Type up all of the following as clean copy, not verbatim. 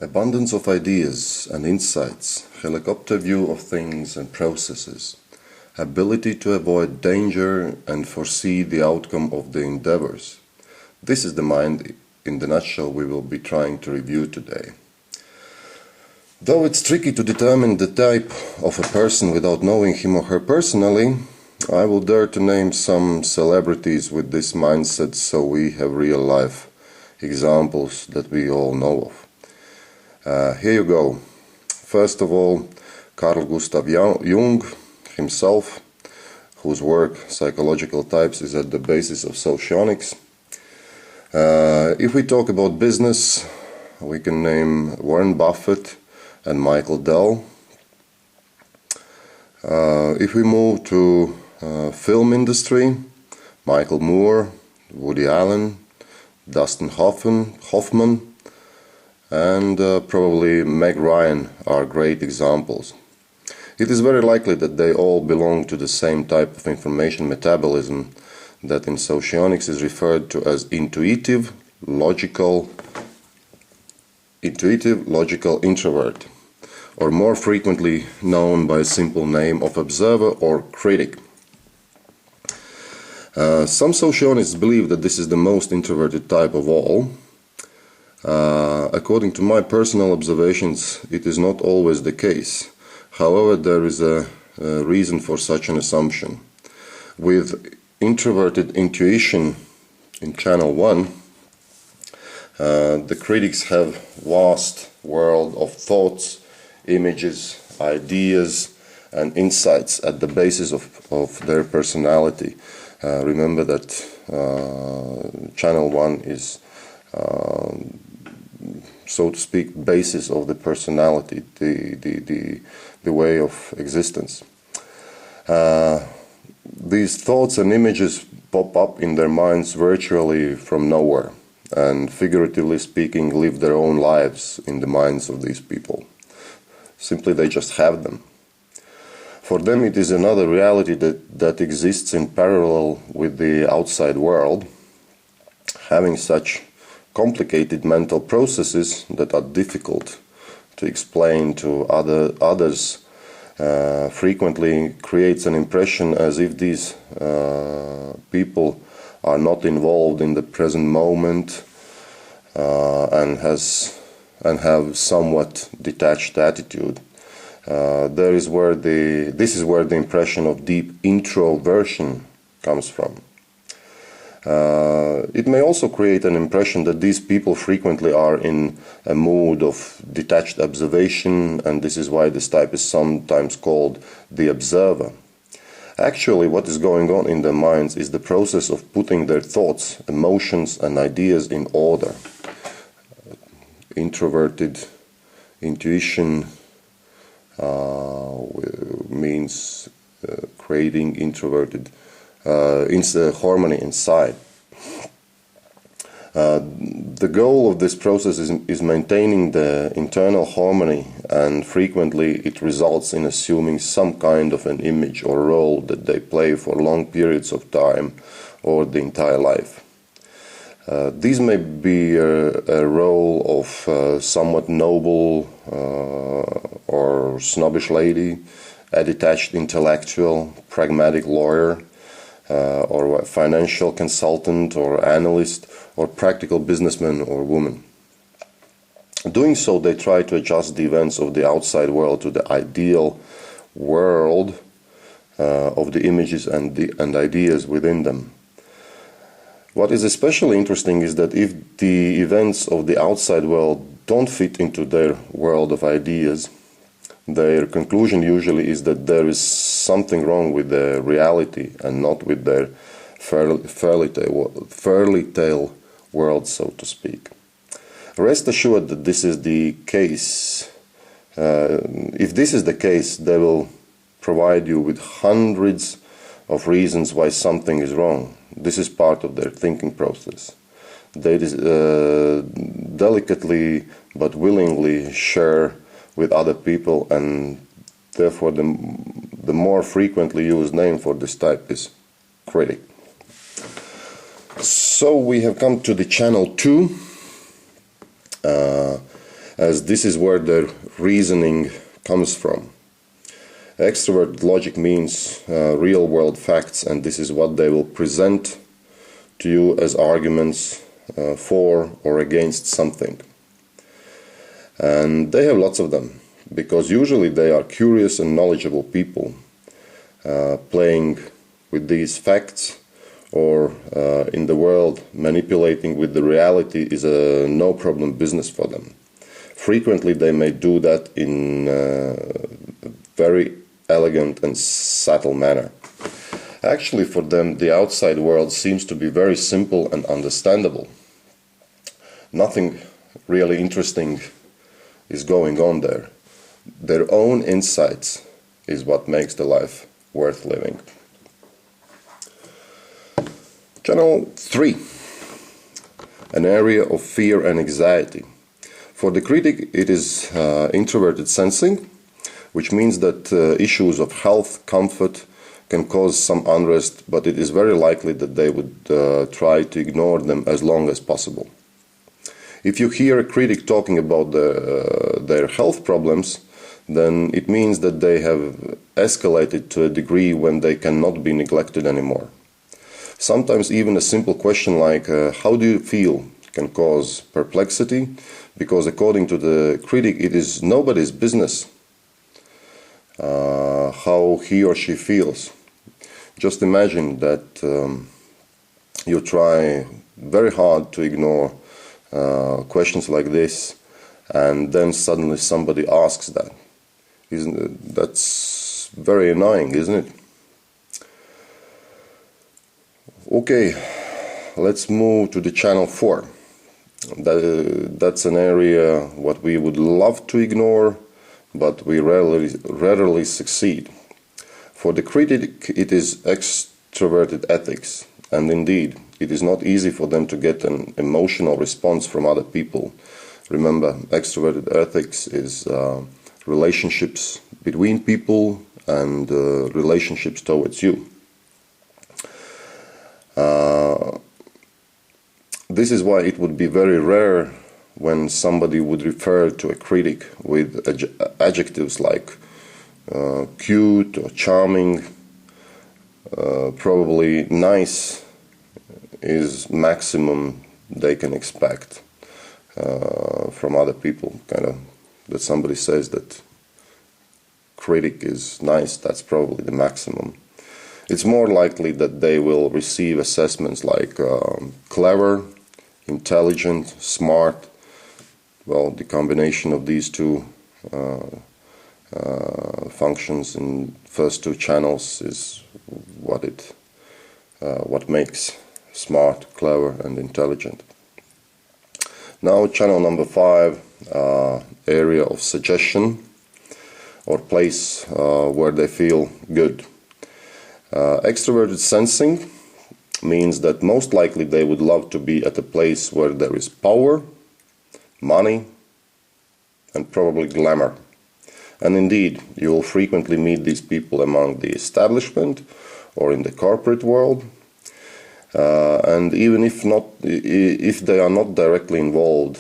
Abundance of ideas and insights, helicopter view of things and processes, ability to avoid danger and foresee the outcome of the endeavours. This is the mind in the nutshell we will be trying to review today. Though it's tricky to determine the type of a person without knowing him or her personally, I will dare to name some celebrities with this mindset so we have real-life examples that we all know of. Here you go. First of all, Carl Gustav Jung himself, whose work Psychological Types is at the basis of socionics. If we talk about business, we can name Warren Buffett and Michael Dell. If we move to film industry, Michael Moore, Woody Allen, Dustin Hoffman, and probably Meg Ryan are great examples. It is very likely that they all belong to the same type of information metabolism that in socionics is referred to as Intuitive Logical Introvert, or more frequently known by a simple name of observer or critic. Some socionists believe that this is the most introverted type of all. According to my personal observations, it is not always the case. However, there is a reason for such an assumption. With introverted intuition in channel 1, the critics have vast world of thoughts, images, ideas and insights at the basis of their personality. Remember that channel 1 is so to speak, basis of the personality, the way of existence. These thoughts and images pop up in their minds virtually from nowhere, and figuratively speaking, live their own lives in the minds of these people. Simply, they just have them. For them, it is another reality that exists in parallel with the outside world. Having such complicated mental processes that are difficult to explain to others frequently creates an impression as if these people are not involved in the present moment and have somewhat detached attitude. This is where the impression of deep introversion comes from. It may also create an impression that these people frequently are in a mood of detached observation, and this is why this type is sometimes called the observer. Actually, what is going on in their minds is the process of putting their thoughts, emotions and ideas in order. Introverted intuition means creating introverted harmony inside. The goal of this process is maintaining the internal harmony, and frequently it results in assuming some kind of an image or role that they play for long periods of time or the entire life. These may be a role of somewhat noble or snobbish lady, a detached intellectual, pragmatic lawyer, or a financial consultant or analyst, or practical businessman or woman. Doing so, they try to adjust the events of the outside world to the ideal world of the images and ideas within them. What is especially interesting is that if the events of the outside world don't fit into their world of ideas, their conclusion usually is that there is something wrong with the reality and not with their fairy tale world, so to speak. Rest assured that this is the case. If this is the case, they will provide you with hundreds of reasons why something is wrong. This is part of their thinking process. They delicately but willingly share with other people, and therefore the more frequently used name for this type is critic. So we have come to the channel 2, as this is where their reasoning comes from. Extroverted logic means real-world facts, and this is what they will present to you as arguments for or against something. And they have lots of them, because usually they are curious and knowledgeable people playing with these facts, or in the world manipulating with the reality is a no-problem business for them. Frequently they may do that in a very elegant and subtle manner. Actually, for them, the outside world seems to be very simple and understandable. Nothing really interesting is going on there. Their own insights is what makes the life worth living. Channel 3. An area of fear and anxiety. For the critic, it is introverted sensing, which means that issues of health, comfort can cause some unrest, but it is very likely that they would try to ignore them as long as possible. If you hear a critic talking about their health problems, then it means that they have escalated to a degree when they cannot be neglected anymore. Sometimes even a simple question like, how do you feel, can cause perplexity, because according to the critic, it is nobody's business how he or she feels. Just imagine that you try very hard to ignore questions like this, and then suddenly somebody asks that. That's very annoying, isn't it? Okay, let's move to the channel 4. That's an area what we would love to ignore, but we rarely succeed. For the critic, it is extroverted ethics, and indeed, it is not easy for them to get an emotional response from other people. Remember, extroverted ethics is relationships between people and relationships towards you. This is why it would be very rare when somebody would refer to a critic with adjectives like cute or charming. Probably nice is maximum they can expect from other people. Kind of that somebody says that critic is nice, that's probably the maximum. It's more likely that they will receive assessments like clever, intelligent, smart. Well, the combination of these two functions in first two channels is what makes smart, clever, and intelligent. Now, channel number 5, area of suggestion, or place where they feel good. Extroverted sensing means that most likely they would love to be at a place where there is power, money, and probably glamour. And indeed, you will frequently meet these people among the establishment or in the corporate world. And even if they are not directly involved,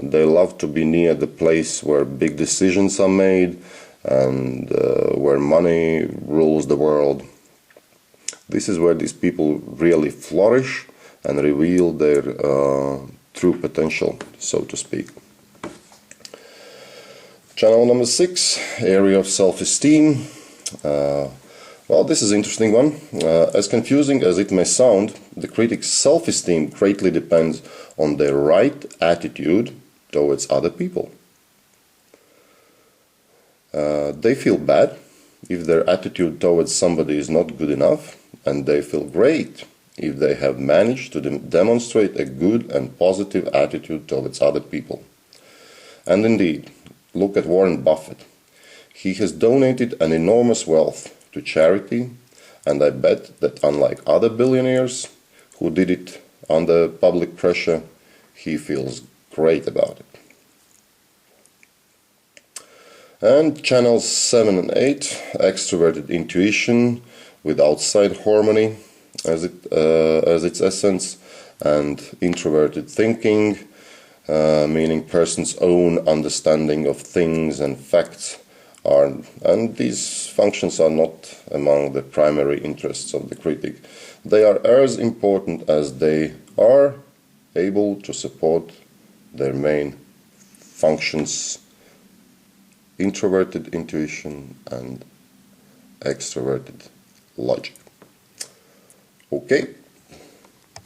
they love to be near the place where big decisions are made and where money rules the world. This is where these people really flourish and reveal their true potential, so to speak. Channel number 6, area of self-esteem. Well, this is an interesting one. As confusing as it may sound, the critic's self-esteem greatly depends on their right attitude towards other people. They feel bad if their attitude towards somebody is not good enough, and they feel great if they have managed to demonstrate a good and positive attitude towards other people. And indeed, look at Warren Buffett. He has donated an enormous wealth to charity, and I bet that unlike other billionaires who did it under public pressure, he feels great about it. And channels 7 and 8, extroverted intuition with outside harmony as its essence, and introverted thinking, meaning person's own understanding of things and facts, and these functions are not among the primary interests of the critic. They are as important as they are able to support their main functions: introverted intuition and extroverted logic. Okay.